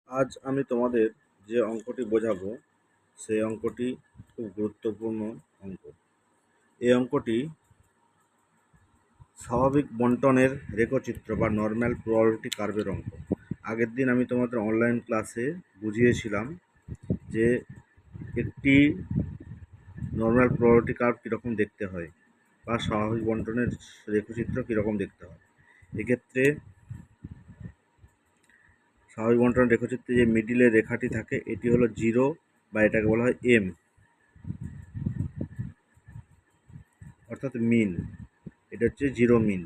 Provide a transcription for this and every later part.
আজ আমি তোমাদের যে অঙ্কটি বোঝাবো সেই অঙ্কটি খুব গুরুত্বপূর্ণ অঙ্ক। এই অঙ্কটি স্বাভাবিক বণ্টনের রেখচিত্র বা নর্ম্যাল প্রবাবিলিটি কার্ভের অঙ্ক। আগের দিন আমি তোমাদের অনলাইন ক্লাসে বুঝিয়েছিলাম যে একটি নর্ম্যাল প্রবাবিলিটি কার্ভ কীরকম দেখতে হয় বা স্বাভাবিক বণ্টনের রেখচিত্র কীরকম দেখতে হয়। এক্ষেত্রে স্বাভাবিক বণ্টনের রেখচিত্রে যে মিডিলের রেখাটি থাকে এটি হলো জিরো বা এটাকে বলা হয় এম, অর্থাৎ মিন। এটা হচ্ছে জিরো মিন।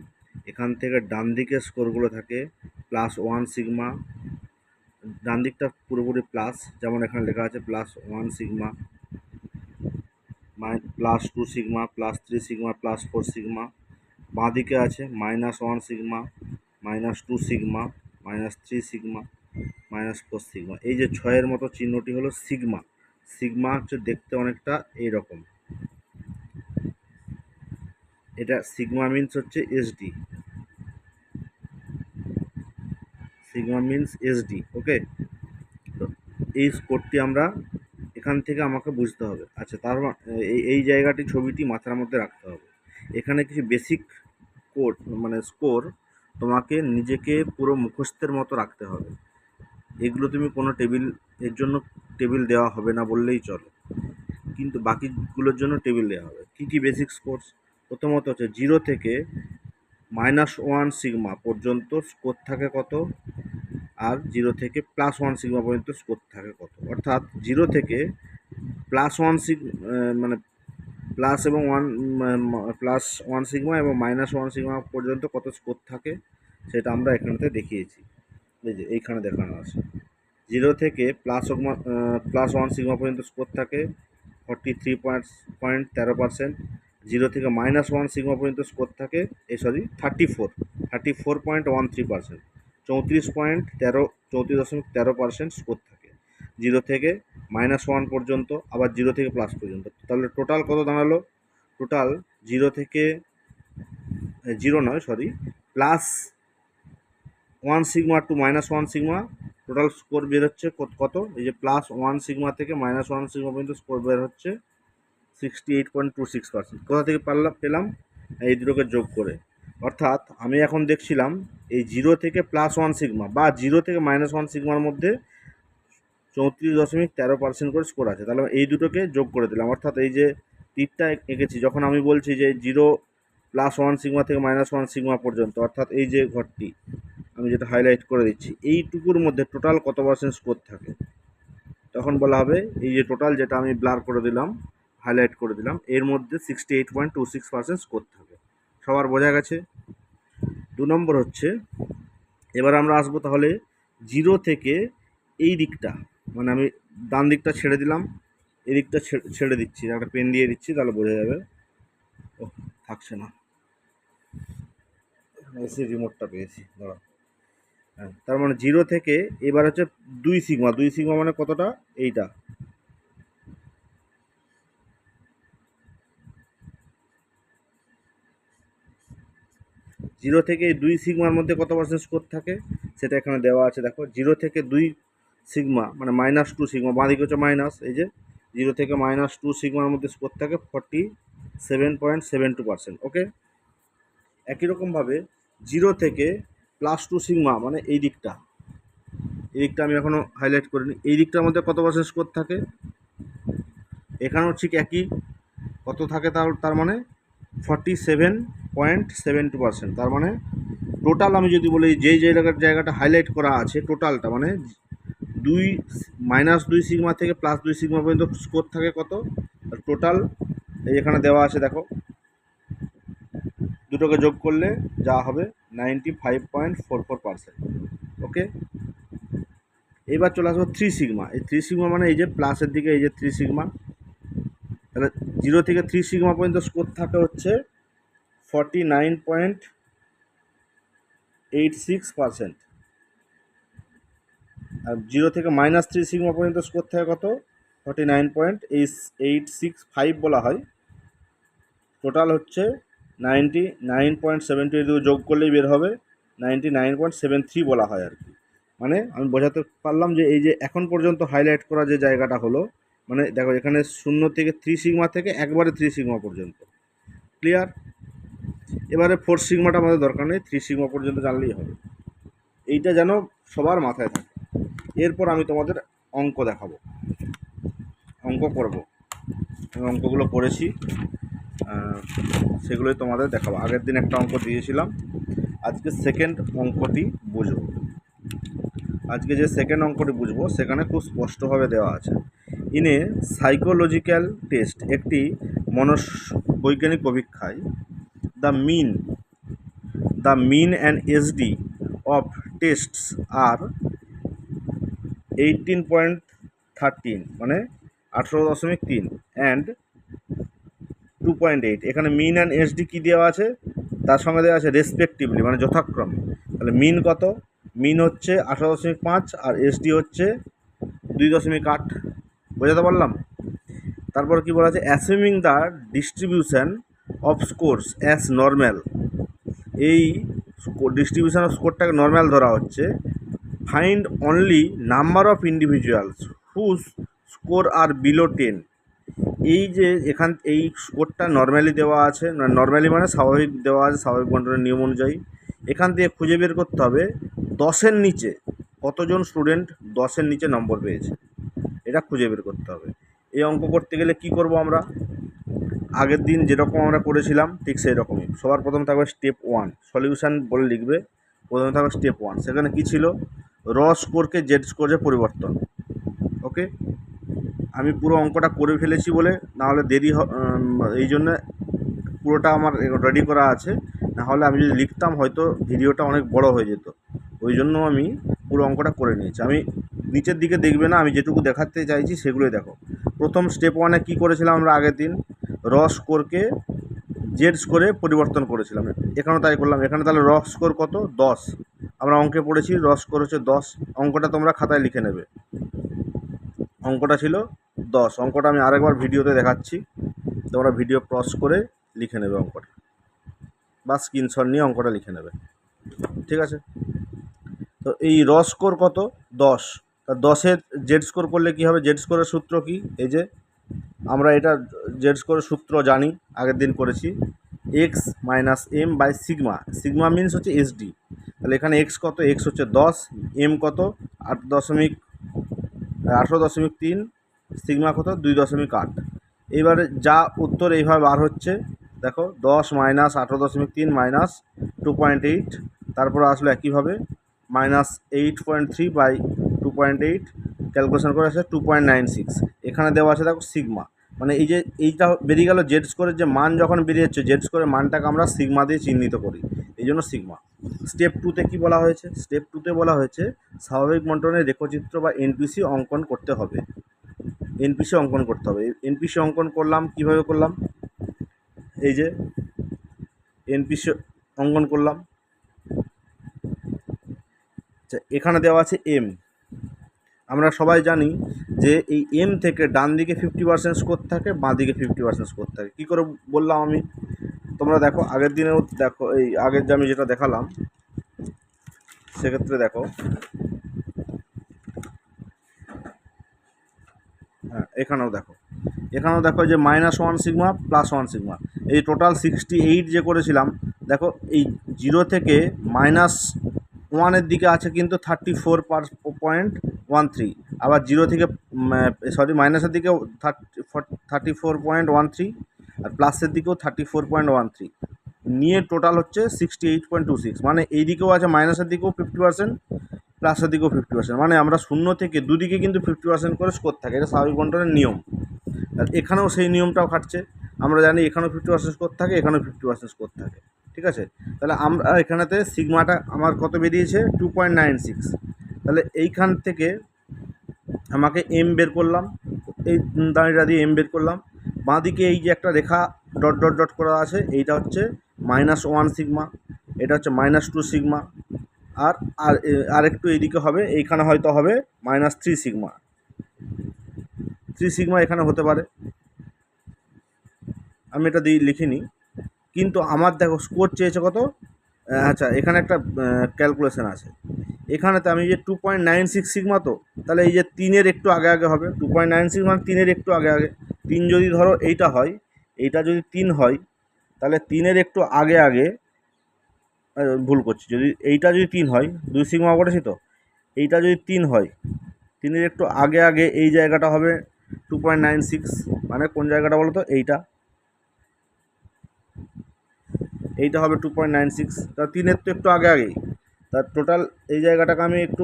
এখান থেকে ডান দিকের স্কোরগুলো থাকে +1 সিগমা, ডান দিকটা পুরোপুরি প্লাস, যেমন এখানে লেখা আছে +1 সিগমা, +2 সিগমা, +3 সিগমা, +4 সিগমা। বাঁ দিকে আছে -1 সিগমা, -2 সিগমা, -3 সিগমা, -4 সিগমা। এই যে ছয়ের মতো চিহ্নটি হলো সিগমা। সিগমা হচ্ছে দেখতে অনেকটা এইরকম। এটা সিগমা মিনস হচ্ছে এসডি, সিগমা মিনস এসডি। ওকে, তো এই স্কোরটি আমরা এখান থেকে আমাকে বুঝতে হবে। আচ্ছা, তার এই জায়গাটি ছবিটি মাথার মধ্যে রাখতে হবে। এখানে কিছু বেসিক কোড মানে স্কোর তোমাকে নিজেকে পুরো মুখস্থের মতো রাখতে হবে। এগুলো তুমি কোনো টেবিল এর জন্য টেবিল দেওয়া হবে না বললেই চলে, কিন্তু বাকিগুলোর জন্য টেবিল দেওয়া হবে। কী কী বেসিক স্কোরস? প্রথমত হচ্ছে 0 থেকে -1 সিগমা পর্যন্ত স্কোর থাকে কত, আর 0 থেকে +1 সিগমা পর্যন্ত স্কোর থাকে কত। অর্থাৎ 0 থেকে +1 মানে প্লাস এবং +1 সিগমা এবং -1 সিগমা পর্যন্ত কত স্কোর থাকে সেটা আমরা এখানেতে দেখিয়েছি। এই যে এইখানে দেখানো আছে। 0 থেকে +1 সিগমা পর্যন্ত স্কোর থাকে 43.13%। 0 থেকে -1 সিগমা পর্যন্ত স্কোর থাকে 34.13%। 34.13% স্কোর থাকে 0 থেকে -1 পর্যন্ত, আবার 0 থেকে প্লাস পর্যন্ত। তাহলে টোটাল কত দাঁড়ালো? টোটাল 0 থেকে 0 নয়, sorry, +1 sigma to -1 sigma total score বের হচ্ছে কত? এই যে +1 সিগমা থেকে -1 সিগমা পর্যন্ত স্কোর বের হচ্ছে 68.26%। কোথা থেকে পেলাম? এই দুটোকে যোগ করে। অর্থাৎ আমি এখন দেখছিলাম এই 0 থেকে +1 সিগমা বা 0 থেকে -1 সিগমার মধ্যে 34.13% করে স্কোর আছে। তাহলে এই দুটোকে যোগ করে দিলাম। অর্থাৎ এই যে তীরটা এঁকেছি, যখন আমি বলছি যে 0 +1 সিগমা থেকে -1 সিগমা পর্যন্ত, অর্থাৎ এই যে ঘরটি আমি যেটা হাইলাইট করে দিচ্ছি, এইটুকুর মধ্যে টোটাল কত পার্সেন্ট স্কোর থাকে, তখন বলা হবে এই যে টোটাল যেটা আমি ব্লার করে দিলাম, হাইলাইট করে দিলাম, এর মধ্যে 68.26% স্কোর থাকে। সবার বোঝা গেছে? 2 নম্বর হচ্ছে, এবার আমরা আসবো তাহলে 0 থেকে এই দিকটা, মানে আমি ডান দিকটা ছেড়ে দিলাম, এই দিকটা ছেড়ে দিচ্ছি, একটা পেন দিয়ে দিচ্ছি, তাহলে বোঝা যাবে। ও থাকছে না, এসি রিমোটটা পেয়েছি, দাঁড়া। হ্যাঁ, তার মানে 0 থেকে এবার হচ্ছে 2 সিগমা। 2 সিগমা মানে কতটা? এইটা। জিরো থেকে 2 সিগমার মধ্যে কত পার্সেন্ট স্কোর থাকে সেটা এখানে দেওয়া আছে, দেখো। 0 থেকে 2 সিগমা মানে -2 সিগমা, বাঁ দিকে হচ্ছে মাইনাস, এই যে 0 থেকে -2 সিগমার মধ্যে স্কোর থাকে 47.72%। ওকে, একই রকমভাবে 0 থেকে +2 সিগমা মানে এই দিকটা, আমি এখনও হাইলাইট করিনি, এই দিকটার মধ্যে কত পার্সেন্ট স্কোর থাকে, এখানেও ঠিক একই। কত থাকে তার মানে 47.72%। তার মানে টোটাল আমি যদি বলি যেই জায়গাটা হাইলাইট করা আছে, টোটালটা মানে -2 সিগমা থেকে +2 সিগমা পর্যন্ত স্কোর থাকে কত, টোটাল এই এখানে দেওয়া আছে, দেখো। দুটোকে যোগ করলে যা হবে 95.44%। ওকে, এবার চলে আসবো 3 সিগমা। এই 3 সিগমা মানে এই যে প্লাসের দিকে এই যে 3 সিগমা। তাহলে 0 থেকে 3 সিগমা পর্যন্ত স্কোর থাকে হচ্ছে 49.86%। আর 0 থেকে -3 সিগমা পর্যন্ত স্কোর থাকে কত? 49.865 বলা হয়। টোটাল হচ্ছে 99.72, যোগ করলেই বের হবে 99.73 বলা হয় আর কি। মানে আমি বোঝাতে পারলাম যে এই যে এখন পর্যন্ত হাইলাইট করা যে জায়গাটা হলো, মানে দেখো এখানে 0 থেকে 3 সিগমা থেকে একবারে 3 সিগমা পর্যন্ত। ক্লিয়ার? এবারে 4 সিগমাটা আমাদের দরকার নেই, 3 সিগমা পর্যন্ত জানলেই হবে। এইটা যেন সবার মাথায় থাকে। এরপর আমি তোমাদের অঙ্ক দেখাবো, অঙ্ক করব। আমি অঙ্কগুলো করেছি, সেগুলোই তোমাদের দেখাবো। আগের দিন একটা অঙ্ক দিয়েছিলাম, আজকে সেকেন্ড অঙ্কটি বুঝবো। আজকে যে সেকেন্ড অঙ্কটি বুঝবো সেখানে খুব স্পষ্টভাবে দেওয়া আছে, ইন এ সাইকোলজিক্যাল টেস্ট, একটি মনস্বৈজ্ঞানিক পরীক্ষায় the mean and SD of tests are 18.13 মানে 18.3 অ্যান্ড 2.8। এখানে মিন অ্যান্ড এসডি কী দেওয়া আছে, তার সঙ্গে দেওয়া আছে রেসপেক্টিভলি মানে যথাক্রমে। তাহলে মিন কত? মিন হচ্ছে 18.5 আর এসডি হচ্ছে 2.8। বোঝাতে পারলাম? তারপর কি বলা আছে, assuming the distribution of scores as normal. এই ডিস্ট্রিবিউশন অফ স্কোরটাকে নর্মাল ধরা হচ্ছে। Find only number of individuals whose score are below 10। এই যে এই স্কোরটা নর্মালি দেওয়া আছে, নর্মালি মানে স্বাভাবিক দেওয়া আছে, স্বাভাবিক বন্টনের নিয়ম অনুযায়ী। এখান থেকে খুঁজে বের করতে হবে 10-এর নিচে কতজন স্টুডেন্ট 10-এর নিচে নম্বর পেয়েছে, এটা খুঁজে বের করতে হবে। এই অঙ্ক করতে গেলে কি করব আমরা, আগের দিন যেরকম আমরা করেছিলাম ঠিক সেই রকমই। সবার প্রথম থাকবে স্টেপ 1, সলিউশান বলে লিখবে। প্রথমে থাকবে স্টেপ 1, সেখানে কি ছিল, র স্কোরকে জেড স্কোরে পরিবর্তন। ওকে, আমি পুরো অঙ্কটা করে ফেলেছি বলে, নাহলে দেরি এই জন্য পুরোটা আমার রেডি করা আছে, নাহলে আমি যদি লিখতাম হয়তো ভিডিওটা অনেক বড় হয়ে যেত। ওই জন্য আমি পুরো অঙ্কটা করে নিয়েছি। আমি নিচের দিকে দেখবে না, আমি যেটুকু দেখাতে চাইছি সেগুলোই দেখো। প্রথম স্টেপ 1-এ কী করেছিলাম আমরা আগের দিন, র স্কোরকে জেড স্কোরে পরিবর্তন করেছিলাম, এখানেও তাই করলাম। এখানে তাহলে র স্কোর কত, 10। আমরা অঙ্কে পড়েছি র স্কোর হচ্ছে 10। অঙ্কটা তোমরা খাতায় লিখে নেবে, অঙ্কটা ছিল 10। অঙ্কটা আমি আরেকবার ভিডিওতে দেখাচ্ছি, তোমরা ভিডিও পজ করে লিখে নেবে অঙ্কটা, বা স্ক্রিনশট নিয়ে অঙ্কটা লিখে নেবে, ঠিক আছে? তো এই র স্কোর কত, 10। তা 10-এর জেড স্কোর করলে কী হবে, জেড স্কোরের সূত্র কি, এই যে আমরা এটা জেড স্কোরের সূত্র জানি, আগের দিন করেছি, X minus M by sigma. Sigma means হচ্ছে এসডি। তাহলে এখানে এক্স কত, এক্স হচ্ছে 10, এম কত 18.3, সিগমা কত 2.8। এইবারে যা উত্তর এইভাবে বার হচ্ছে, দেখো 10 মাইনাস 18.3 মাইনাস 2.8, তারপর আসলে একইভাবে মাইনাস 8.3 বাই 2.8, ক্যালকুলেশন করে আসে 2.96। এখানে দেওয়া আছে দেখো সিগমা, মানে এই যে এইটা বেরিয়ে গেল জেড স্কোরের যে মান যখন বেরিয়ে যাচ্ছে, জেড স্কোরের মানটাকে আমরা সিগমা দিয়ে চিহ্নিত করি, এই জন্য সিগমা। স্টেপ 2-তে কী বলা হয়েছে, স্টেপ 2-তে বলা হয়েছে স্বাভাবিক বন্টনের রেখচিত্র বা এনপিসি অঙ্কন করতে হবে। এনপিসি অঙ্কন করতে হবে। এনপিসি অঙ্কন করলাম, কিভাবে করলাম, এই যে এনপিসি অঙ্কন করলাম। আচ্ছা, এখানে দেওয়া আছে এম। আমরা সবাই জানি যে এই এম থেকে ডান দিকে 50% স্কোর থাকে, বাঁ দিকে 50% স্কোর থাকে। কী করে বললাম আমি, তোমরা দেখো আগের দিনেও দেখো, এই আগের যে আমি যেটা দেখালাম সেক্ষেত্রে দেখো, হ্যাঁ এখানেও দেখো যে -1 সিগমা +1 সিগমা, এই টোটাল 68 যে করেছিলাম। দেখো এই 0 থেকে -1-এর দিকে আছে কিন্তু 34.13, আবার 0 থেকে মাইনাসের দিকেও 34.13, আর প্লাসের দিকেও 34.13, নিয়ে টোটাল হচ্ছে 68.26। মানে এই দিকেও আছে, মাইনাসের দিকেও 50%, প্লাসের দিকেও 50%, মানে আমরা 0 থেকে দুদিকে কিন্তু 50% করে স্কোর থাকে, এটা স্বাভাবিক বন্টনের নিয়ম। আর এখানেও সেই নিয়মটাও খাটছে, আমরা জানি এখানেও 50% স্কোর থাকে, এখানেও 50% স্কোর থাকে, ঠিক আছে? তাহলে আমরা এখানেতে সিগমাটা আমার কত বেরিয়েছে, 2.96। তাহলে এইখান থেকে আমাকে এম বের করলাম, এই দাঁড়িটা দিয়ে এম বের করলাম। বাঁদিকে এই যে একটা রেখা ডট ডট ডট করা আছে, এইটা হচ্ছে -1 সিগমা, এটা হচ্ছে -2 সিগমা, আর আর একটু এইদিকে হবে, এইখানে হয়তো হবে -3 সিগমা। 3 সিগমা এখানে হতে পারে, আমি এটা দিয়ে লিখিনি, কিন্তু আমার দেখো স্কোর চেয়েছে কত। আচ্ছা, এখানে একটা ক্যালকুলেশন আছে, এখানেতে আমি যে 2.96 সিগমা, তো তাহলে এই যে 3-এর একটু আগে আগে হবে। 2.96 মানে 3-এর একটু আগে আগে। 3 যদি ধরো এইটা হয়, এইটা যদি 3 হয়, তাহলে 3-এর একটু আগে আগে, ভুল করছি, যদি এইটা যদি 3 হয়, 2 সিগমা করেছি তো, এইটা যদি 3 হয়, 3-এর একটু আগে আগে এই জায়গাটা হবে 2.96, মানে কোন জায়গাটা বলো তো, এইটা হবে 2.96, তা 3-এর তো একটু আগে আগেই। তার টোটাল এই জায়গাটাকে আমি একটু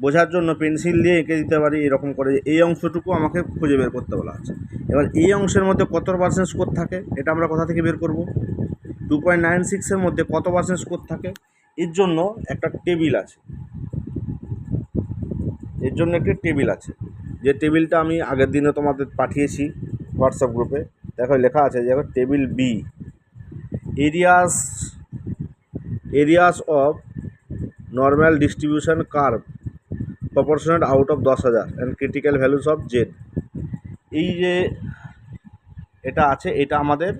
বোঝার জন্য পেন্সিল দিয়ে এঁকে দিতে পারি এরকম করে, এই অংশটুকু আমাকে খুঁজে বের করতে বলা আছে। এবার এই অংশের মধ্যে কত পার্সেন্ট স্কোর থাকে এটা আমরা কোথা থেকে বের করব? 2.96-এর মধ্যে কত পার্সেন্ট স্কোর থাকে, এর জন্য একটা টেবিল আছে, যে টেবিলটা আমি আগের দিনে তোমাদের পাঠিয়েছি হোয়াটসঅ্যাপ গ্রুপে। দেখো লেখা আছে, দেখো table B, areas of normal distribution curve proportionate out of 10,000 and critical values of Z. এই যে এটা আছে, এটা আমাদের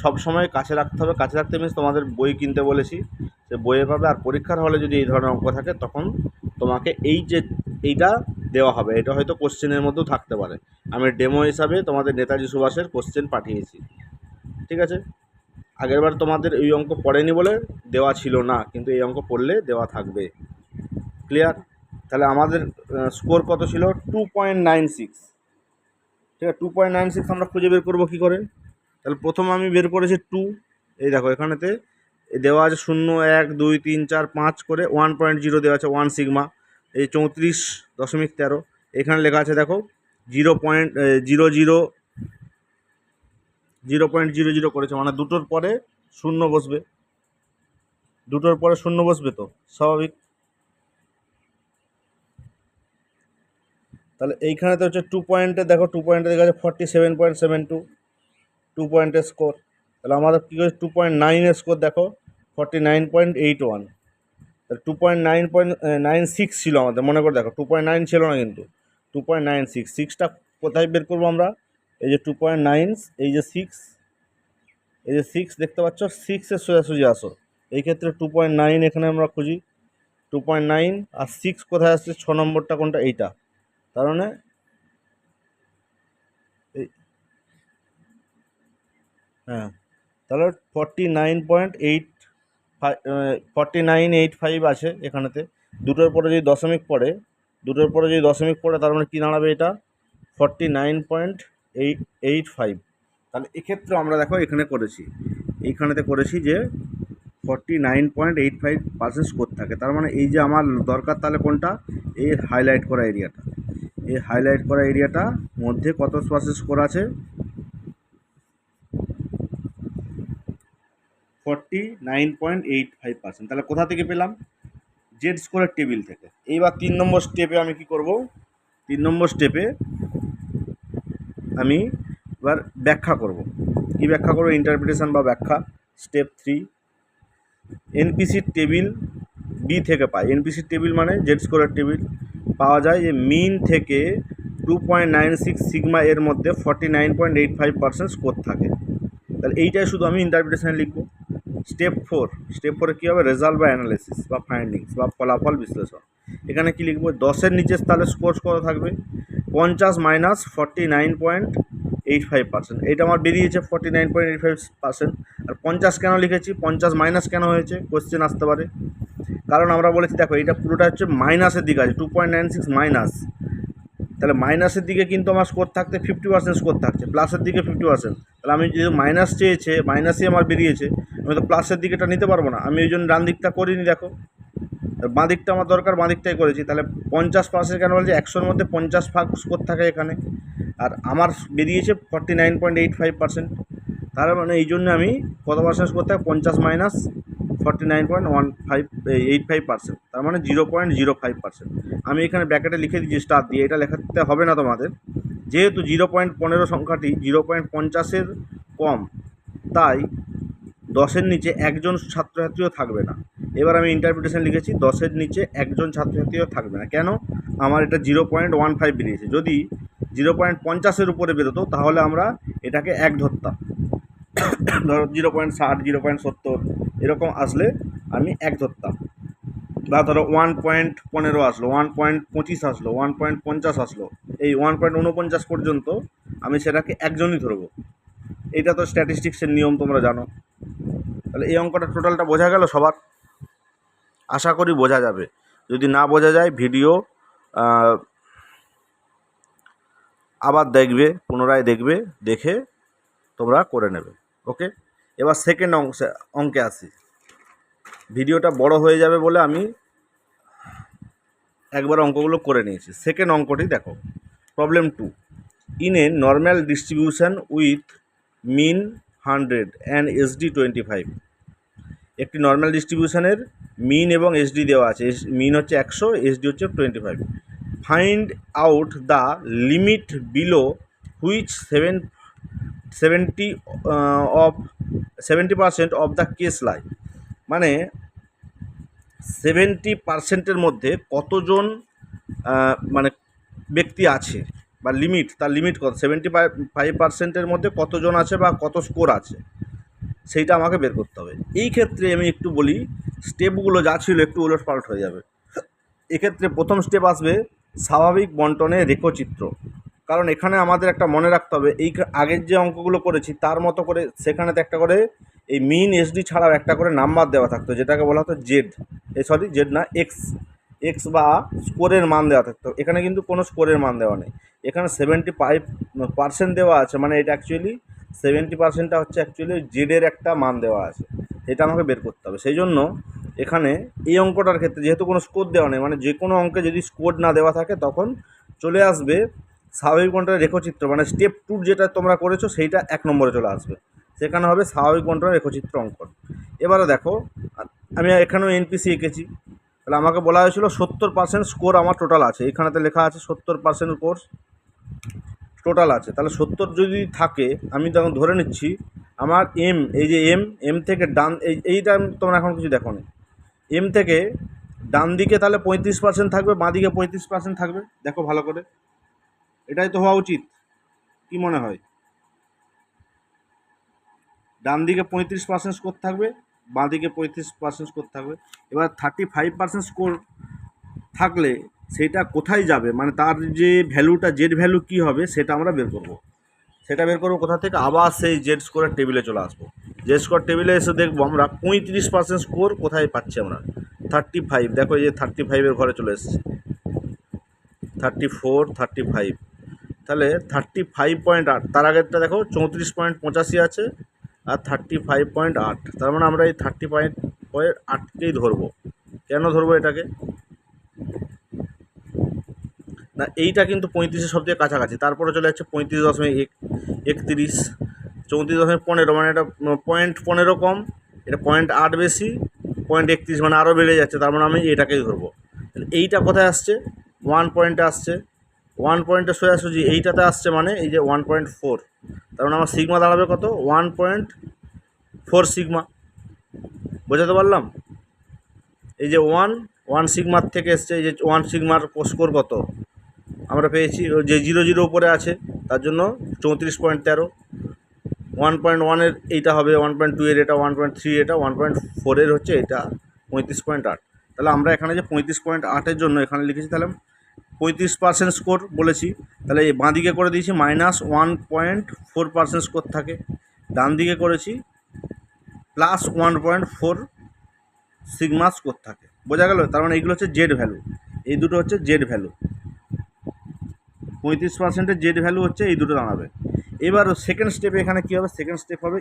সব সময় কাছে রাখতে হবে। কাছে রাখতে মিনস তোমাদের বই কিনতে বলেছি, সে বইয়ে পাবে। আর পরীক্ষার হলে যদি এই ধরনের অঙ্ক থাকে তখন তোমাকে এইটা দেওয়া হবে। এটা হয়তো কোশ্চেনের মধ্যেও থাকতে পারে। আমি ডেমো হিসাবে তোমাদের নেতাজি সুভাষের কোশ্চেন পাঠিয়েছি, ঠিক আছে? আগেরবার তোমাদের এই অঙ্ক পড়েনি বলে দেওয়া ছিল না, কিন্তু এই অঙ্ক পড়লে দেওয়া থাকবে। ক্লিয়ার? তাহলে আমাদের স্কোর কত ছিল? 2.96, ঠিক আছে? 2.96 আমরা খুঁজে বের করবো কী করে? তাহলে প্রথম আমি বের করেছি 2, এই দেখো এখানেতে দেওয়া আছে 0, 1, 2, 3, 4, 5 করে 1.0 দেওয়া আছে 1 সিগমা, এই 34.13। এখানে লেখা আছে দেখো 0.00 করেছে, মানে দুটোর পরে শূন্য বসবে, তো স্বাভাবিক। তাহলে এইখানেতে হচ্ছে 2 পয়েন্টে, দেখো 2 পয়েন্টে দেখা যাচ্ছে 47.72 2 পয়েন্টের স্কোর। তাহলে আমাদের কী হচ্ছে 2.9-এর স্কোর দেখো 49.81। তাহলে 2.96 ছিল আমাদের, মনে করে দেখো 2.9 ছিল না কিন্তু 2.96। 6টা কোথায় বের করবো আমরা? এই যে 2.9, এই যে 6 দেখতে পাচ্ছ, 6-এর সোজাসুজি আসো। এই ক্ষেত্রে 2.9 এখানে আমরা খুঁজি, 2.9 আর 6 কোথায় আসছে, 6 নম্বরটা কোনটা, এইটা। তার মানে হ্যাঁ, তাহলে 49.85 আছে এখানেতে। দুটোর পরে যদি দশমিক পড়ে, তার মানে কী দাঁড়াবে এটা? 49.85। তাহলে এক্ষেত্রে আমরা দেখো এইখানেতে করেছি যে 49.85% স্কোর থাকে। তার মানে এই যে আমার দরকার তাহলে কোনটা? এই হাইলাইট করা এরিয়াটা মধ্যে কত পার্সেন্ট স্কোর আছে? 49.85%। তাহলে কোথা থেকে পেলাম? জেড স্কোরের টেবিল থেকে। এইবার 3 নম্বর স্টেপে আমি কি করব? 3 নম্বর স্টেপে আমি এবার ব্যাখ্যা করব। কি ব্যাখ্যা করব? ইন্টারপ্রিটেশন বা ব্যাখ্যা। স্টেপ 3, এনপিসির টেবিল বি থেকে পাই। এনপিসির টেবিল মানে জেড স্কোরের টেবিল। পাওয়া যায় যে মিন থেকে 2.96 সিগমা এর মধ্যে 49.85% স্কোর থাকে। তাহলে এইটাই শুধু আমি ইন্টারপ্রিটেশনে লিখব। স্টেপ 4-এ কী হবে? রেজাল্ট বা অ্যানালিসিস বা ফাইন্ডিংস বা ফলাফল বিশ্লেষণ। এখানে কি লিখব? 10-এর নিচে তাহলে স্কোর কত থাকবে? 50 মাইনাস 49.85%। এইটা আমার বেরিয়েছে 49.85%। আর 50 কেন লিখেছি? 50 মাইনাস কেন হয়েছে? কোশ্চেন আসতে পারে। কারণ আমরা বলেছি দেখো এইটা পুরোটা হচ্ছে মাইনাসের দিকে আছে, 2.96 মাইনাস। তাহলে মাইনাসের দিকে কিন্তু আমার স্কোর থাকতে 50% স্কোর থাকছে, প্লাসের দিকে 50%। তাহলে আমি যেহেতু মাইনাস চেয়েছে, মাইনাসই আমার বেরিয়েছে, আমি তো প্লাসের দিকেটা নিতে পারবো না। আমি ওই জন্য ডান দিকটা করিনি। দেখো বাঁ দিকটা আমার দরকার, বাঁ দিকটাই করেছি। তাহলে 50% কেন বলছি? 100-এর মধ্যে 50 স্কোর থাকে এখানে, আর আমার বেরিয়েছে 49.85%। তার মানে এই জন্য আমি কত পার্সেন্ট স্কোর থাকে? 50 মাইনাস 49.85%, তার মানে 0.05%। আমি এখানে ব্র্যাকেটে লিখে দিচ্ছি স্টার দিয়ে, এটা লেখাতে হবে না তোমাদের। যেহেতু 0.15 সংখ্যাটি 0.50-এর কম, তাই 10-এর নিচে একজন ছাত্রছাত্রীও থাকবে না। এবার আমি ইন্টারপ্রিটেশন লিখেছি 10-এর নিচে একজন ছাত্রছাত্রীও থাকবে না। কেন? আমার এটা 0.15 বেরিয়েছে। যদি 0.50-এর উপরে বেরোতো তাহলে আমরা এটাকে 1 ধরতাম। ধরো 0.60, 0.70 এরকম আসলে আমি 1 ধরতাম। বা ধরো 1.15 আসলো, 1.25 আসলো, 1.50 আসলো, এই 1.49 পর্যন্ত আমি সেটাকে একজনই ধরবো। এটা তো স্ট্যাটিস্টিক্সের নিয়ম, তোমরা জানো। তাহলে এই অঙ্কটা টোটালটা বোঝা গেল সবার? আশা করি বোঝা যাবে। যদি না বোঝা যায় ভিডিও আবার দেখবে, পুনরায় দেখবে, দেখে তোমরা করে নেবে। ওকে, এবার সেকেন্ড অঙ্কে আসি। ভিডিওটা বড় হয়ে যাবে বলে আমি একবার অঙ্কগুলো করে নিয়েছি। সেকেন্ড অঙ্কটি দেখো, problem 2। In a normal distribution with mean 100 and SD 25। একটি নর্মাল ডিস্ট্রিবিউশনের মিন এবং এসডি দেওয়া আছে। মিন হচ্ছে 100, এসডি হচ্ছে 25। Find out the limit below which 70% of the case lie. মানে 70%-এর মধ্যে কতজন মানে ব্যক্তি আছে, বা লিমিট, তার লিমিট কত, 75%-এর মধ্যে কতজন আছে বা কত স্কোর আছে, সেইটা আমাকে বের করতে হবে। এই ক্ষেত্রে আমি একটু বলি, স্টেপগুলো যা ছিল একটু ওলটপালট হয়ে যাবে। এক্ষেত্রে প্রথম স্টেপ আসবে স্বাভাবিক বন্টনে রেখচিত্র। কারণ এখানে আমাদের একটা মনে রাখতে হবে, এই আগের যে অঙ্কগুলো করেছি তার মতো করে সেখানেতে একটা করে এই মিন এসডি ছাড়াও একটা করে নাম্বার দেওয়া থাকতো, যেটাকে বলা হতো জেড, জেড না, এক্স বা স্কোরের মান দেওয়া থাকতো। এখানে কিন্তু কোনো স্কোরের মান দেওয়া নেই। এখানে 75% দেওয়া আছে, মানে এটা অ্যাকচুয়ালি 70%টা হচ্ছে অ্যাকচুয়ালি জেডের একটা মান দেওয়া আছে, এটা আমাকে বের করতে হবে। সেই জন্য এখানে এই অঙ্কটার ক্ষেত্রে যেহেতু কোনো স্কোর দেওয়া নেই, মানে যে কোনো অঙ্কে যদি স্কোর না দেওয়া থাকে তখন চলে আসবে স্বাভাবিক বন্টনের রেখচিত্র, মানে স্টেপ 2 যেটা তোমরা করেছো সেইটা 1 নম্বরে চলে আসবে। সেখানে হবে স্বাভাবিক বন্টনের রেখচিত্র অঙ্কন। এবারে দেখো, আমি এখানেও এনপিসি এঁকেছি। তাহলে আমাকে বলা হয়েছিল 70% স্কোর আমার টোটাল আছে, এখানেতে লেখা আছে 70% কোর্স টোটাল আছে। তাহলে 70 যদি থাকে, আমি তখন ধরে নিচ্ছি আমার এই যে এম থেকে ডান, এইটা তোমরা এখন কিছু দেখো না, এম থেকে ডান দিকে তাহলে 35% থাকবে, বাঁ দিকে 35% থাকবে। দেখো ভালো করে, এটাই তো হওয়া উচিত, কি মনে হয়? ডান দিকে 35% স্কোর থাকবে, বাঁ দিকে 35% স্কোর থাকবে। এবার 35% স্কোর থাকলে সেটা কোথায় যাবে, মানে তার যে ভ্যালুটা, জেড ভ্যালু কী হবে সেটা আমরা বের করব। সেটা বের করবো কোথা থেকে? আবার সেই জেড স্কোরের টেবিলে চলে আসবো। জেড স্কোর টেবিলে এসে দেখবো আমরা 35% স্কোর কোথায় পাচ্ছি আমরা। 35, দেখো এই যে 35-এর ঘরে চলে এসেছে, 34, 35। তাহলে 35.8, তার আগেরটা দেখো 34.85 আছে, আর 35.8। তার মানে আমরা এই 30.8কেই ধরবো। কেন ধরবো এটাকে? না, এইটা কিন্তু 35-এর সব থেকে কাছাকাছি। তারপরে চলে যাচ্ছে 35.31, 34.15, মানে এটা 0.15 কম, এটা 0.8 বেশি, 0.31, মানে আরও বেড়ে যাচ্ছে। তার মানে আমি এটাকেই ধরবো। এইটা কোথায় আসছে? 1 পয়েন্টে আসছে। 1 পয়েন্টে সোজাসুজি এইটাতে আসছে, মানে এই যে 1.4। তার মানে আমার সিগমা দাঁড়াবে কত? 1.4 সিগমা। বোঝাতে পারলাম? এই যে 1 সিগমার থেকে এসছে, এই যে 1 সিগমার স্কোর কত আমরা পেয়েছি, ওই যে 0 উপরে আছে তার জন্য 34.13। 1.1-এর এইটা হবে, 1.2-এর এটা, 1.3 এটা, 1.4-এর হচ্ছে এটা 35.8। তাহলে আমরা এখানে যে 35.8-এর জন্য এখানে লিখেছি, তাহলে 35% স্কোর বলেছি, তাহলে এই বাঁ দিকে করে দিয়েছি -1.4% স্কোর থাকে, ডান দিকে করেছি +1.4 সিগমা স্কোর থাকে। বোঝা গেল? তার মানে এইগুলো হচ্ছে জেড ভ্যালু, এই দুটো হচ্ছে জেড ভ্যালু। 35%-এর জেড ভ্যালু হচ্ছে এই দুটো দাঁড়াবে। এবার সেকেন্ড স্টেপে এখানে কী হবে? সেকেন্ড স্টেপ হবে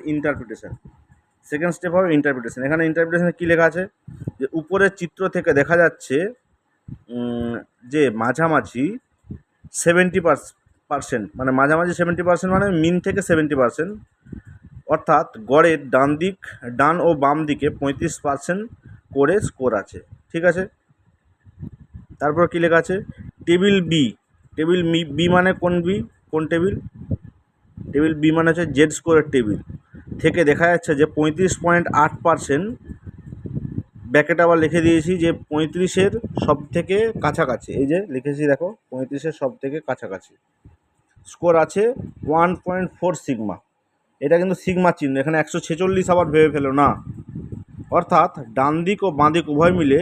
ইন্টারপ্রিটেশন। এখানে ইন্টারপ্রিটেশনে কী লেখা আছে? যে উপরের চিত্র থেকে দেখা যাচ্ছে যে মাঝামাঝি 70%, মানে মাঝামাঝি 70%, মানে মিন থেকে 70%, অর্থাৎ গড়ের ডান ও বাম দিকে 35% করে স্কোর আছে। ঠিক আছে, তারপর কী লেখা আছে? টেবিল বি মানে কোন টেবিল? টেবিল বি মানে হচ্ছে জেড স্কোরের টেবিল থেকে দেখা যাচ্ছে যে 35.8%, ব্যাকেট আবার লিখে দিয়েছি যে 35-এর সব থেকে কাছাকাছি, এই যে লিখেছি দেখো, 35-এর সব থেকে কাছাকাছি স্কোর আছে 1.4 সিগমা। এটা কিন্তু সিগমা চিহ্ন, এখানে 146 আবার ভেবে ফেলো না, অর্থাৎ ডান দিক ও বাঁ দিক উভয় মিলে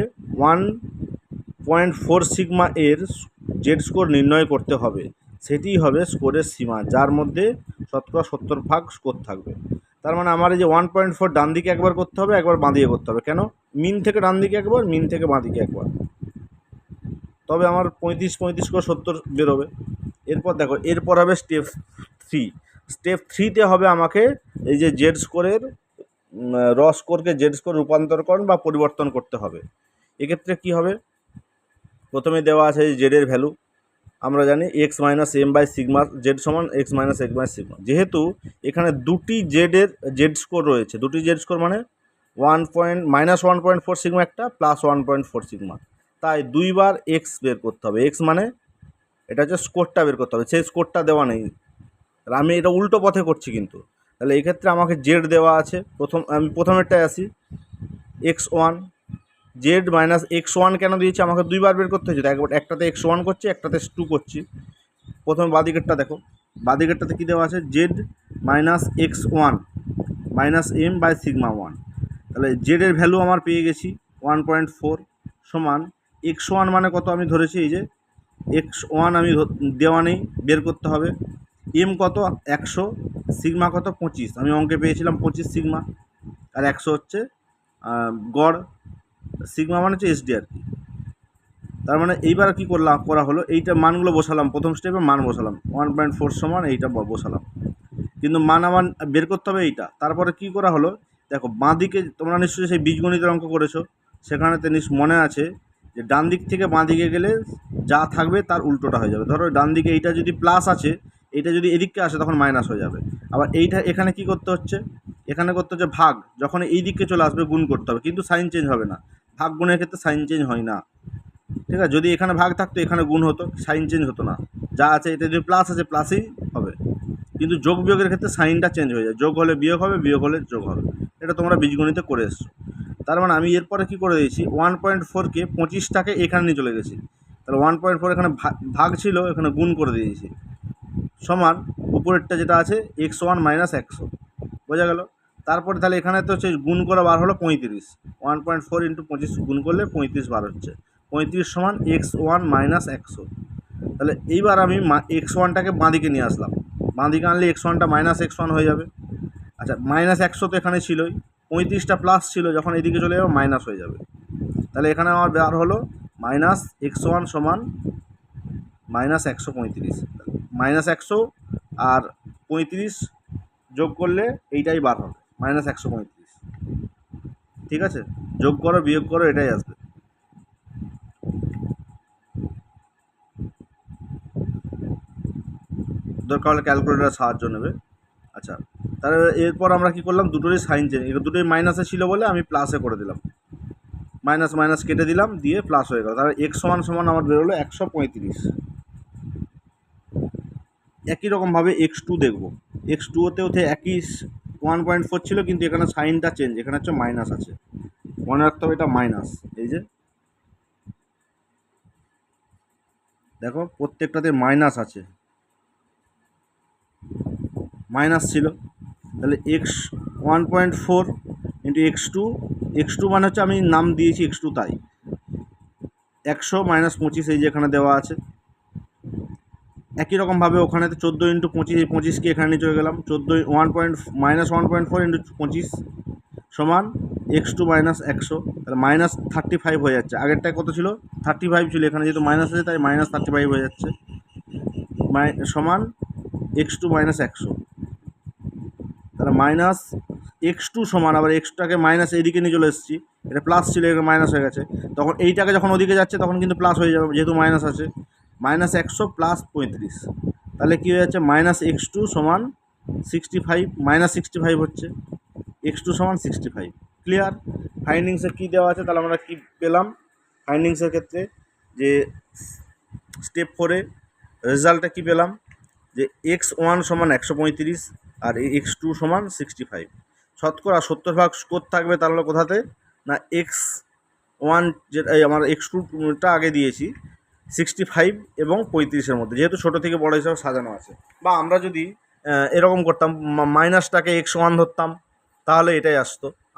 1.4 সিগমা এর জেড স্কোর নির্ণয় করতে হবে। সেটিই হবে স্কোরের সীমা, যার মধ্যে 70% স্কোর থাকবে। তার মানে আমার এই যে 1.4 ডান দিকে একবার করতে হবে, একবার বাঁ দিকে করতে হবে। কেন? মিন থেকে ডান দিকে একবার, মিন থেকে বাঁ দিকে একবার, তবে আমার 35 করে 70 বেরোবে। এরপর দেখো, এরপর হবে স্টেপ 3। স্টেপ 3তে হবে আমাকে এই যে জেড স্কোরের র স্কোরকে জেড স্কোর রূপান্তরকরণ বা পরিবর্তন করতে হবে। এক্ষেত্রে কি হবে? প্রথমে দেওয়া আছে এই জেডের ভ্যালু, আমরা জানি X minus M by sigma Z সমান X minus X by sigma. যেহেতু এখানে দুটি জেডের জেড স্কোর রয়েছে, দুটি জেড স্কোর মানে -1.4 সিগমা একটা প্লাস 1.4 সিগমা, তাই দুইবার এক্স বের করতে হবে। এক্স মানে এটা হচ্ছে স্কোরটা বের করতে হবে, সেই স্কোরটা দেওয়া নেই। আর আমি এটা উল্টো পথে করছি কিন্তু। তাহলে এই ক্ষেত্রে আমাকে জেড দেওয়া আছে, আমি প্রথমেরটায় আসি x1, জেড মাইনাস x1 কেন দিয়েছি? আমাকে দুইবার বের করতে হয়েছে, একটাতে x1 করছি, একটাতে x2 করছি। প্রথমে বাদিকেরটা দেখো, বাদিকেরটাতে কী দেওয়া আছে? Z minus x1 minus M by sigma 1। তাহলে জেডের ভ্যালু আমার পেয়ে গেছি 1.4 সমান x1 মানে কত আমি ধরেছি, এই যে x1 আমি দেওয়া নেই, বের করতে হবে। এম কত? 100, সিগমা কত? 25। আমি অঙ্কে পেয়েছিলাম 25 সিগমা, আর 100 হচ্ছে গড়। সিগমা মানে হচ্ছে এসডি আর কি। তার মানে এইবার কী করা হলো, এইটা মানগুলো বসালাম, প্রথম স্টেপে মান বসালাম 1.4 সমান এইটা বসালাম, কিন্তু মান আমার বের করতে হবে এইটা। তারপরে কি করা হলো দেখো, বাঁ দিকে তোমরা নিশ্চয়ই সেই বীজগণিতের অঙ্ক করেছো, সেখানেতে মনে আছে যে ডান দিক থেকে বাঁ দিকে গেলে যা থাকবে তার উল্টোটা হয়ে যাবে। ধরো ডান দিকে এইটা যদি প্লাস আছে, এইটা যদি এদিককে আসে তখন মাইনাস হয়ে যাবে। আবার এইটা এখানে কি করতে হচ্ছে? এখানে করতে হচ্ছে ভাগ, যখন এই দিকে চলে আসবে গুণ করতে হবে, কিন্তু সাইন চেঞ্জ হবে না। ভাগ গুণের ক্ষেত্রে সাইন চেঞ্জ হয় না, ঠিক আছে? যদি এখানে ভাগ থাকতো এখানে গুণ হতো, সাইন চেঞ্জ হতো না। যা আছে এটা যদি প্লাস আছে প্লাসই হবে, কিন্তু যোগ বিয়োগের ক্ষেত্রে সাইনটা চেঞ্জ হয়ে যায়। যোগ হলে বিয়োগ হবে, বিয়োগ হলে যোগ হবে। এটা তোমরা বীজগণিতে করে এসছো। তার মানে আমি এরপরে কী করে দিয়েছি, 1.4কে 25টাকে এখানে নিয়ে চলে গেছি। তাহলে 1.4 এখানে ভাগ ছিল, এখানে গুণ করে দিয়েছি, সমান উপরেরটা যেটা আছে x1 মাইনাস 100, বোঝা গেল? তারপরে তাহলে এখানে তো হচ্ছে গুণ করে বার হলো 35, 1.4 ইন্টু 25 গুণ করলে 35 বার হচ্ছে। 35 সমান x1 মাইনাস 100। তাহলে এইবার আমি x1টাকে বাঁ দিকে নিয়ে আসলাম, বাঁ দিকে আনলে x1টা মাইনাস x1 হয়ে যাবে। আচ্ছা, মাইনাস 100 তো এখানে ছিলই, 35টা প্লাস ছিল, যখন এইদিকে চলে যাবে মাইনাস হয়ে যাবে। তাহলে এখানে আমার বার হলো মাইনাস x1 সমান মাইনাস 135, মাইনাস 100 আর 35 যোগ করলে এইটাই বার হবে, মাইনাস 135। ঠিক আছে, যোগ করো বিয়োগ করো এটাই আসবে। দরকার হলে ক্যালকুলেটারের সাহায্য নেবে। আচ্ছা, তাহলে এরপর আমরা কি করলাম, দুটোরই সাইন চেঞ্জ, এগুলো দুটোই মাইনাসে ছিল বলে আমি প্লাসে করে দিলাম, মাইনাস মাইনাস কেটে দিলাম, দিয়ে প্লাস হয়ে গেল। তাহলে x সমান সমান আমার বেরোলো 135। একই রকমভাবে x2 দেখব, x2তেও একই 1.4 ছিল, কিন্তু এখানে সাইনটা চেঞ্জ, এখানে হচ্ছে মাইনাস আছে, মনে রাখতে হবে এটা মাইনাস। এই যে দেখো প্রত্যেকটাতে মাইনাস আছে, মাইনাস ছিল। তাহলে এক্স 1.4 ইন্টু x2 মানে হচ্ছে আমি নাম দিয়েছি x2, তাই 100 মাইনাস 25 এই যে এখানে দেওয়া আছে। একই রকমভাবে ওখানে 14 ইন্টু 25, এই 25কে এখানে নিয়ে চলে গেলাম, 14 মাইনাস 1.4 ইন্টু 25 সমান x2 মাইনাস 100। তাহলে মাইনাস 35 হয়ে যাচ্ছে, আগেরটায় কত ছিল? 35 ছিল, এখানে যেহেতু মাইনাস আছে তাই মাইনাস 35 হয়ে যাচ্ছে, সমান x2 মাইনাস 100। তাহলে মাইনাস x2 সমান, আবার x2টাকে মাইনাস এইদিকে নিয়ে চলে এসেছি, এটা প্লাস ছিল, এটা মাইনাস হয়ে গেছে, তখন এইটাকে যখন ওদিকে যাচ্ছে তখন কিন্তু প্লাস হয়ে যাবে, যেহেতু মাইনাস আছে। মাইনাস 100 প্লাস 35, তাহলে কী হয়ে যাচ্ছে, মাইনাস x2 সমান 65, মাইনাস 65 হচ্ছে, x2 সমান 65। ক্লিয়ার? ফাইন্ডিংসে কী দেওয়া আছে তাহলে আমরা কী পেলাম ফাইন্ডিংসের ক্ষেত্রে, যে স্টেপ 4-এ রেজাল্টটা কী পেলাম, যে x1 সমান 135 আর x2 সমান 65। শতকরা 70% স্কোর থাকবে তাহলে কোথাতে না, x1 যেটা আমার x2টা আগে দিয়েছি 65 এবং 35-এর মধ্যে, যেহেতু ছোটো থেকে বড়ো হিসাবে সাজানো আছে। বা আমরা যদি এরকম করতাম, মাইনাসটাকে x1 ধরতাম, তাহলে এটাই আসতো।